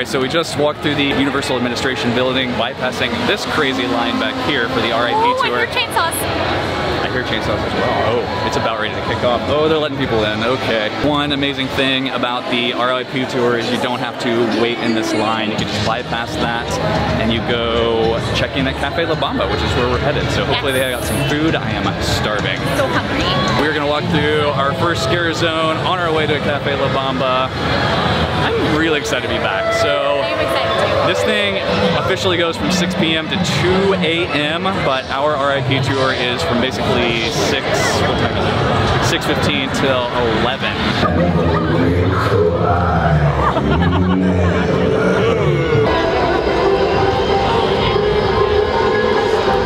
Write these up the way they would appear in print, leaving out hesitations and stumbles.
Alright, so we just walked through the Universal Administration Building, bypassing this crazy line back here for the R.I.P. tour. I hear chainsaws. I hear chainsaws as well. Oh, it's about ready to kick off. Oh, they're letting people in. Okay. One amazing thing about the R.I.P. tour is you don't have to wait in this line. You can just bypass that and you go check in at Cafe La Bamba, which is where we're headed. So hopefully they got some food. I am starving. So hungry. We're gonna walk through our first scare zone on our way to Cafe La Bamba. I'm really excited to be back. So I'm excited too. this thing officially goes from 6 p.m. to 2 a.m., but our R.I.P. tour is from basically 6:15 till 11.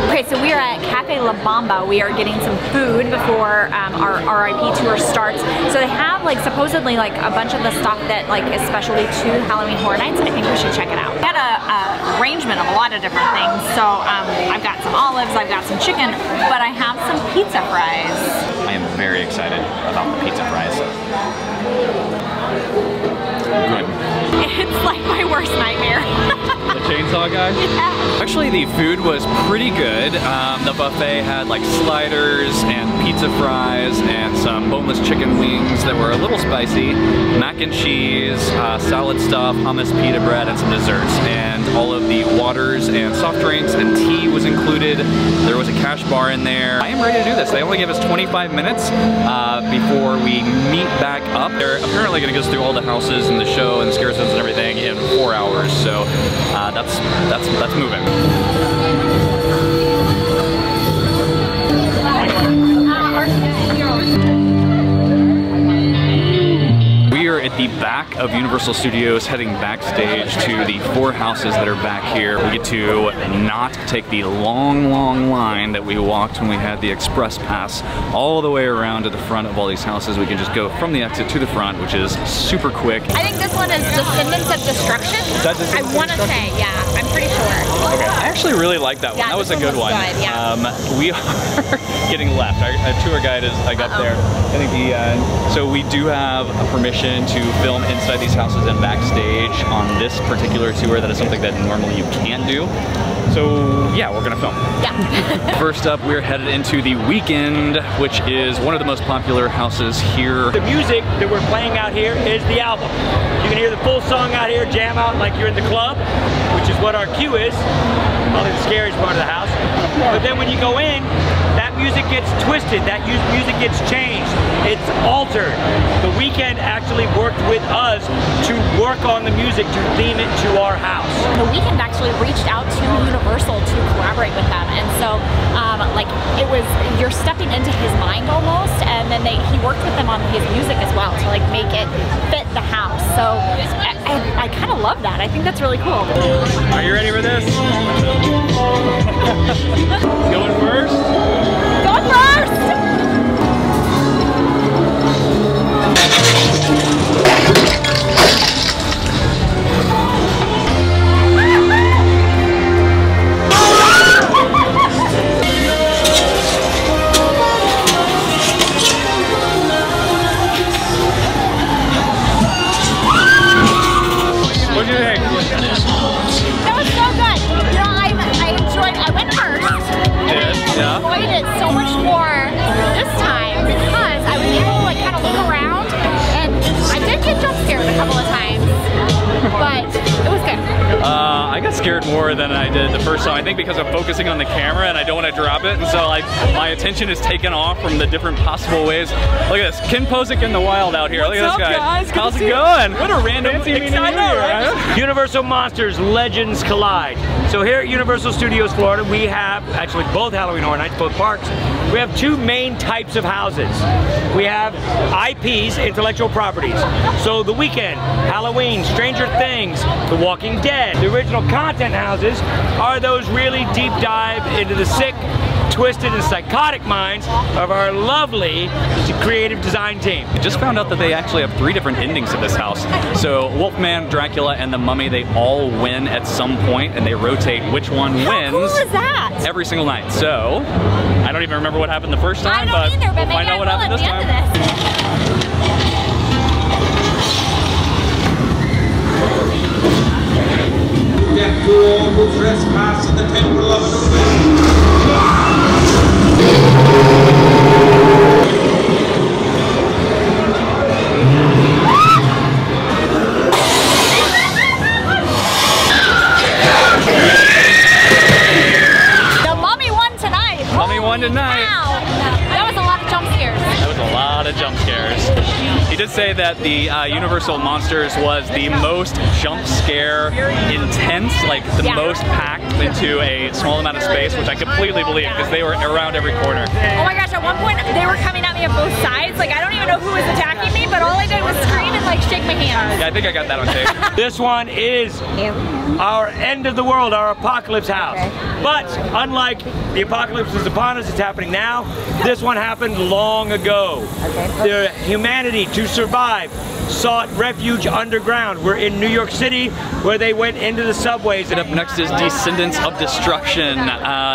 Okay, so we are at Cafe La Bamba. We are getting some food before our R.I.P. tour starts. So they have like supposedly like a bunch of the stuff that like is specialty to Halloween Horror Nights. I think we should check it out. We got a arrangement of a lot of different things. So I've got some olives, I've got some chicken, but I have some pizza fries. I am very excited about the pizza fries. Good. It's like my worst nightmare. The chainsaw guy? Yeah. Actually, the food was pretty good. The buffet had like sliders and pizza fries and some boneless chicken wings that were a little spicy, mac and cheese, salad stuff, hummus, pita bread, and some desserts. And all of the waters and soft drinks and tea was included. There was a cash bar in there. I am ready to do this. They only gave us 25 minutes before we meet back up. They're apparently going to get us through all the houses and the show and the scare zones and everything in 4 hours. So that's moving. We are at the back of Universal Studios, heading backstage to the 4 houses that are back here. We get to not take the long line that we walked when we had the express pass all the way around to the front of all these houses. We can just go from the exit to the front, which is super quick. I think this one is Descendants of Destruction. I want to say, yeah, I'm pretty sure. Okay, I actually really like that one. Yeah, that was a good one. Good, yeah. We are getting left. Our tour guide is like up there. I think so we do have a permission to film inside these houses and backstage on this particular tour. That is something that normally you can't do. So yeah, we're gonna film. Yeah. First up, we're headed into the Weeknd, which is one of the most popular houses here. The music that we're playing out here is the album. You can hear the full song out here, jam out like you're in the club, which is what our cue is. Probably the scariest part of the house. But then when you go in, that music gets twisted, that music gets changed, it's altered. The Weeknd actually worked with us to work on the music to theme it to our house. The Weeknd actually reached out to Universal to collaborate with them, and so like it was, you're stepping into his mind almost, and then he worked with them on his music as well to like make it fit the house. So I kind of love that. I think that's really cool. Are you ready for this? Going first? Going first! What do you think? That was so good. You know, I enjoyed it. I went first. Yeah. I enjoyed it so much more this time because I was able to like kind of look around, and I did get jump scared a couple of times, but it was good. I got scared more than I did the first time. I think because I'm focusing on the camera and I don't want to drop it, and so my attention is taken off from the different possible ways. Look at this, Ken Posick in the wild out here. Look at this guy. Guys? How's it going? What a random exciting right? Universal Monsters Legends Collide. So here at Universal Studios Florida, we have actually both Halloween Horror Nights, both parks. We have 2 main types of houses. We have IPs, intellectual properties. So The Weeknd, Halloween, Stranger Things, The Walking Dead. The original content houses are those really deep dive into the sick, twisted, and psychotic minds of our lovely creative design team. I just found out that they actually have 3 different endings to this house. So Wolfman, Dracula, and the Mummy, they all win at some point, and they rotate which one wins. How cool is that? Every single night. So I don't even remember what happened the first time, I don't either, but we'll find out what happened this time. death to all who trespass in the temple of Anubis. Tonight. Wow. That was a lot of jump scares. That was a lot of jump scares. He did say that the Universal Monsters was the most jump scare intense, like the most packed into a small amount of space, which I completely believe because they were around every corner. Oh my gosh, at one point they were coming at me on both sides. Like I don't even know who was attacking me, but all I did was scream and like shake my hands. Yeah, I think I got that on tape. This one is our end of the world, our apocalypse house. Okay. But unlike the apocalypse is upon us, it's happening now. This one happened long ago. Okay. The humanity to survive sought refuge underground. We're in New York City where they went into the subways. And up next is Descendants of Destruction.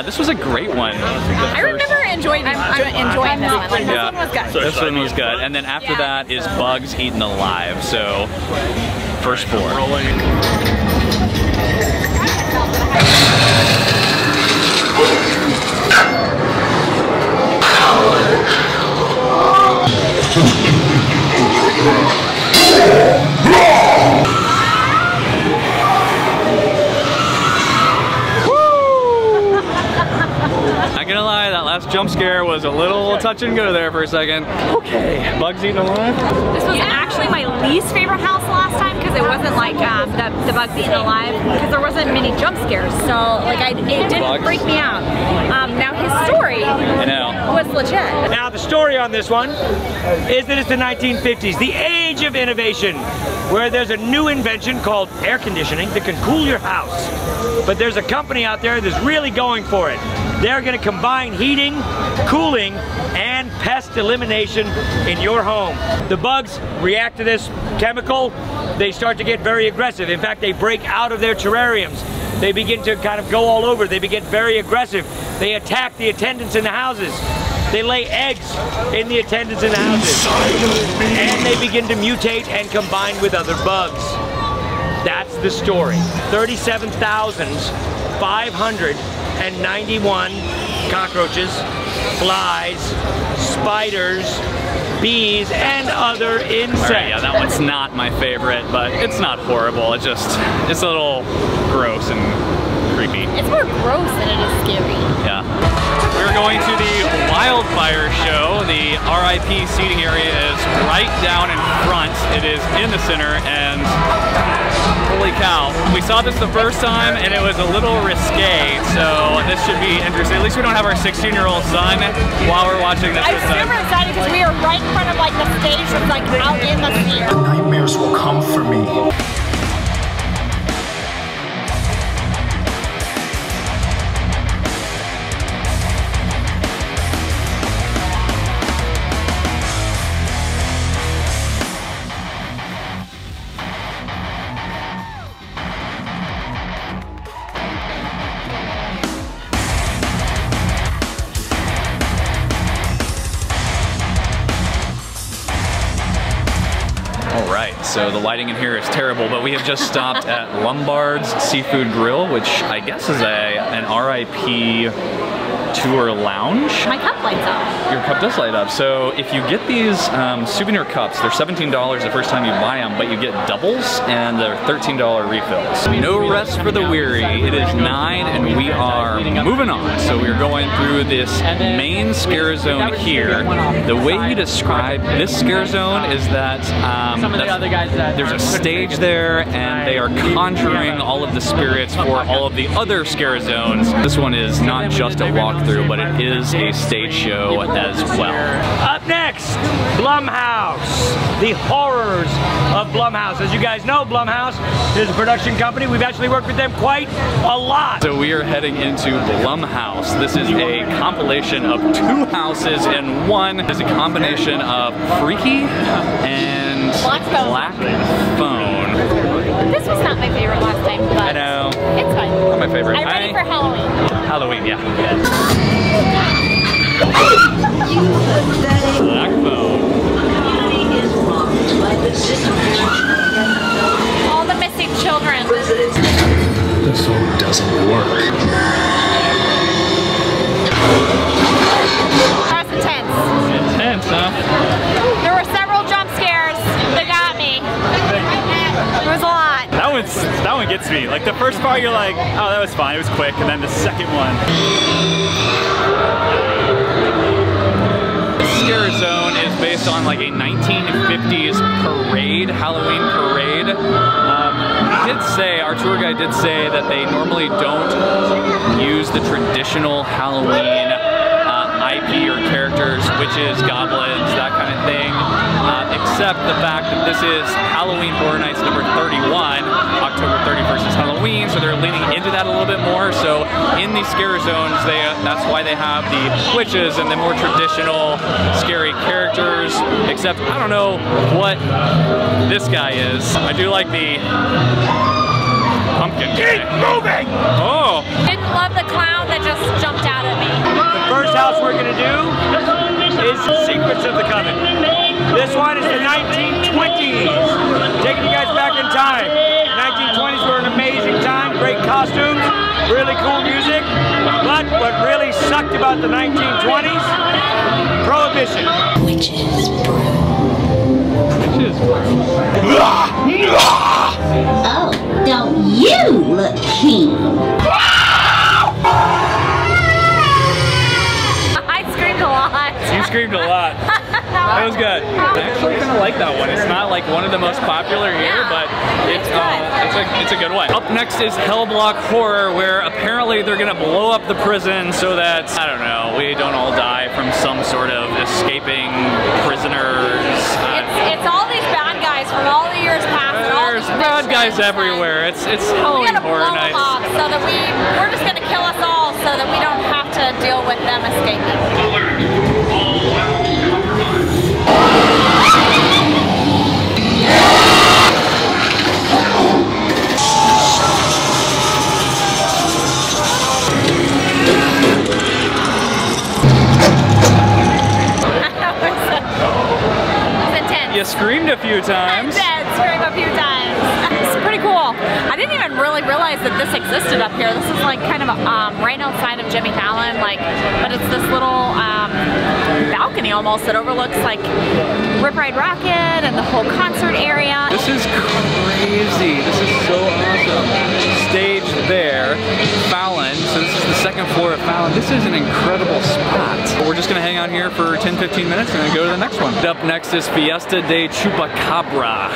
This was a great one. I remember enjoying this one. Like, this one was good. This one was good. And then after that is Bugs Eaten Alive. So, first four. Not gonna lie, that last jump scare was a little touch and go there for a second. Okay, Bugs Eaten Alive. This was actually my least favorite house last time because it wasn't like the Bugs Eaten Alive because there wasn't many jump scares. So like it didn't freak me out. Now his story was legit. Now the story on this one is that it's the 1950s, the age of innovation, where there's a new invention called air conditioning that can cool your house. But there's a company out there that's really going for it. They're going to combine heating, cooling, and pest elimination in your home. The bugs react to this chemical. They start to get very aggressive. In fact, they break out of their terrariums. They begin to kind of go all over. They get very aggressive. They attack the attendants in the houses. They lay eggs in the attendants in the houses. And they begin to mutate and combine with other bugs. That's the story. 37,591 cockroaches, flies, spiders, bees, and other insects. Right, yeah, that one's not my favorite, but it's not horrible. It's a little gross and creepy. It's more gross than it is scary. Yeah. We're going to the Wildfire show. The R.I.P. seating area is right down in front. It is in the center, and holy cow. We saw this the first time, and it was a little risque, so this should be interesting. At least we don't have our 16-year-old son while we're watching this. I'm super excited because we are right in front of like the stage that's like out in the theater. The nightmares will come for me. So the lighting in here is terrible, but we have just stopped at Lombard's Seafood Grill, which I guess is an R.I.P. tour lounge. My cup lights up. Your cup does light up. So if you get these souvenir cups, they're $17 the first time you buy them, but you get doubles and they're $13 refills. No rest for the weary. It is 9 and we are moving on. So we're going through this main scare zone here. The way you describe this scare zone is that there's a stage there and they are conjuring all of the spirits for all of the other scare zones. This one is not just a walkthrough, but it is a stage show as well. Up next, Blumhouse. The horrors of Blumhouse. As you guys know, Blumhouse is a production company. We've actually worked with them quite a lot. So we are heading into Blumhouse. This is a compilation of 2 houses in one. It's a combination of Freaky and Black Phone. This was not my favorite last time, but I know. It's fine. Not my favorite. I'm ready for Halloween. Halloween, yeah. Black Phone. All the missing children. The phone doesn't work. That was intense. Intense, huh? There were several jump scares that got me. It was a lot. That one gets me. Like the first part, you're like, oh, that was fine, it was quick, and then the second one. Scare Zone is based on like a 1950s parade, Halloween parade. Our tour guide did say that they normally don't use the traditional Halloween IP or characters, witches, goblins, that kind of thing, except the fact that this is Halloween Horror Nights number 31, October 31st is Halloween, so they're leaning into that a little bit more. So in these scare zones, that's why they have the witches and the more traditional scary characters, except I don't know what this guy is. I do like the pumpkin guy. Keep moving! Oh! Didn't love the clown that just jumped out at me. The first house we're gonna do is Secrets of the Coven. This one is the 1920s. Taking you guys back in time. 1920s were an amazing time, great costumes, really cool music. But what really sucked about the 1920s? Prohibition. Witches brew. Witches brew. Oh, don't you look keen? I screamed a lot. You screamed a lot. That was good. I actually kind of like that one. It's not like one of the most popular here, but it's a good one. Up next is Hell Block Horror, where apparently they're gonna blow up the prison so that, I don't know, we don't all die from some sort of escaping prisoners. It's all these bad guys from all the years past. There's bad guys everywhere. It's Halloween Horror Nights. So that we're just gonna kill us all so that we don't have to deal with them escaping. You screamed a few times. I did scream a few times. It's pretty cool. I didn't even really realize that this existed up here. This is like kind of right outside of Jimmy Fallon, but it's this little balcony almost that overlooks like Rip Ride Rocket and the whole concert area. This is crazy. This is so awesome. Stage there, Fallon. So this is the second floor of Fallon. This is an incredible spot. We're just gonna hang out here for 10-15 minutes and then go to the next one. Up next is Fiesta de Chupacabra.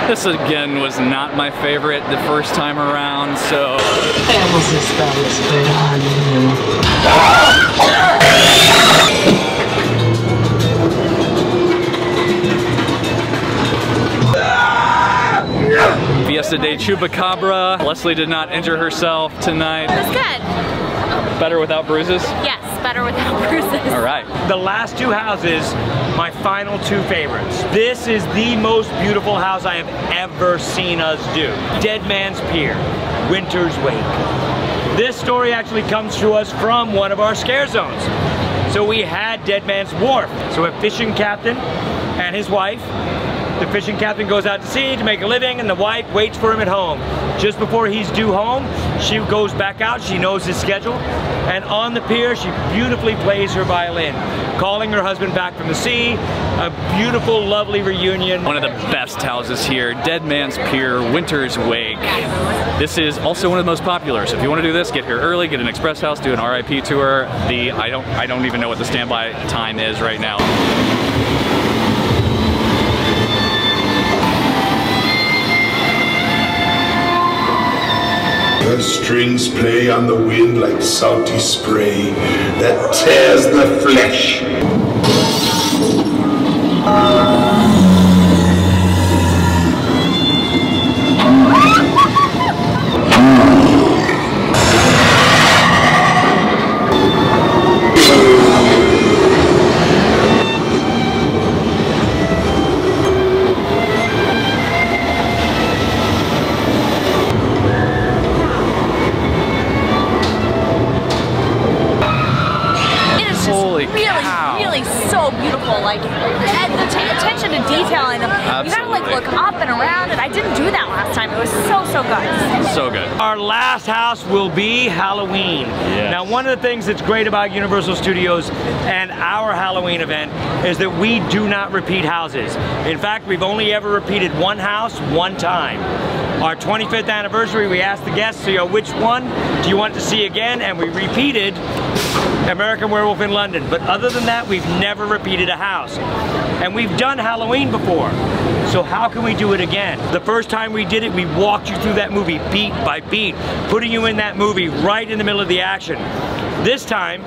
This again was not my favorite the first time around, so. That was as bad as good on you. Fiesta de Chupacabra. Leslie did not injure herself tonight. It was good. Better without bruises? Yes, better without bruises. All right. The last two houses, my final two favorites. This is the most beautiful house I have ever seen us do. Dead Man's Pier, Winter's Wake. This story actually comes to us from one of our scare zones. So we had Dead Man's Wharf. So a fishing captain and his wife. The fishing captain goes out to sea to make a living and the wife waits for him at home. Just before he's due home, she goes back out, she knows his schedule, and on the pier she beautifully plays her violin, calling her husband back from the sea. A beautiful, lovely reunion. One of the best houses here, Dead Man's Pier, Winter's Wake. This is also one of the most popular, so if you want to do this, get here early, get an express house, do an R.I.P. tour. I don't even know what the standby time is right now. The strings play on the wind like salty spray that tears the flesh. Holy cow. Really so beautiful. Like, and the attention to detail in them. You gotta like look up and around, and I didn't do that last time. It was so good. So good. Our last house will be Halloween. Yes. Now, one of the things that's great about Universal Studios and our Halloween event is that we do not repeat houses. In fact, we've only ever repeated one house one time. Our 25th anniversary, we asked the guests, you know, which one do you want to see again? And we repeated American Werewolf in London. But other than that, we've never repeated a house. And we've done Halloween before. So how can we do it again? The first time we did it, we walked you through that movie beat by beat, putting you in that movie right in the middle of the action. This time,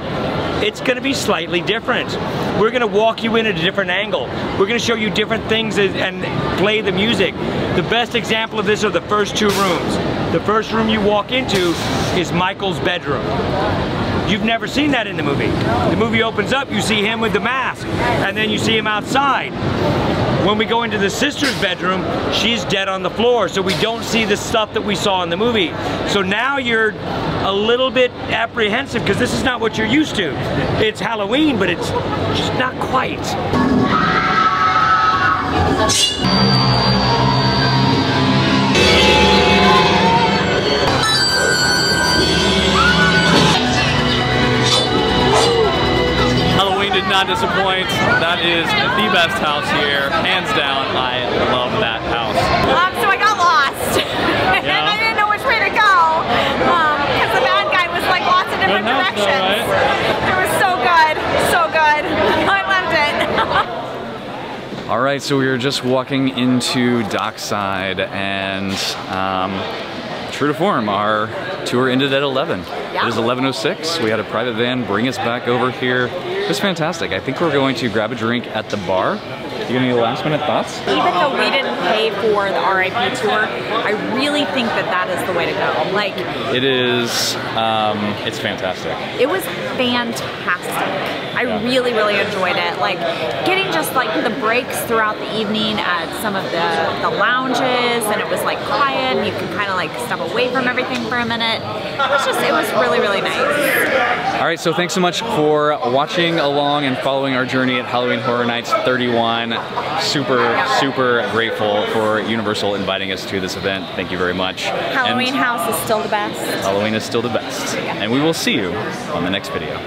it's gonna be slightly different. We're gonna walk you in at a different angle. We're gonna show you different things and play the music. The best example of this are the first two rooms. The first room you walk into is Michael's bedroom. You've never seen that in the movie. The movie opens up, you see him with the mask, and then you see him outside. When we go into the sister's bedroom, she's dead on the floor, so we don't see the stuff that we saw in the movie. So now you're a little bit apprehensive because this is not what you're used to. It's Halloween, but it's just not quite. Did not disappoint. That is the best house here, hands down. I love that house. So I got lost, and I didn't know which way to go because the bad guy was like lots of different directions. It was so good, so good. I loved it. All right, so we were just walking into Dockside, and true to form, our tour ended at 11. Yeah. It is 11:06. We had a private van bring us back over here. It was fantastic. I think we're going to grab a drink at the bar. You got any last minute thoughts? Even though we didn't pay for the R.I.P. tour, I really think that that is the way to go. Like, it is, it's fantastic. It was fantastic. I really enjoyed it. Like, getting just like the breaks throughout the evening at some of the lounges, and it was like quiet, and you can kind of like step away from everything for a minute. It was really nice. All right, so thanks so much for watching along and following our journey at Halloween Horror Nights 31. Super grateful for Universal inviting us to this event. Thank you very much. Halloween house is still the best. Halloween is still the best. And we will see you on the next video.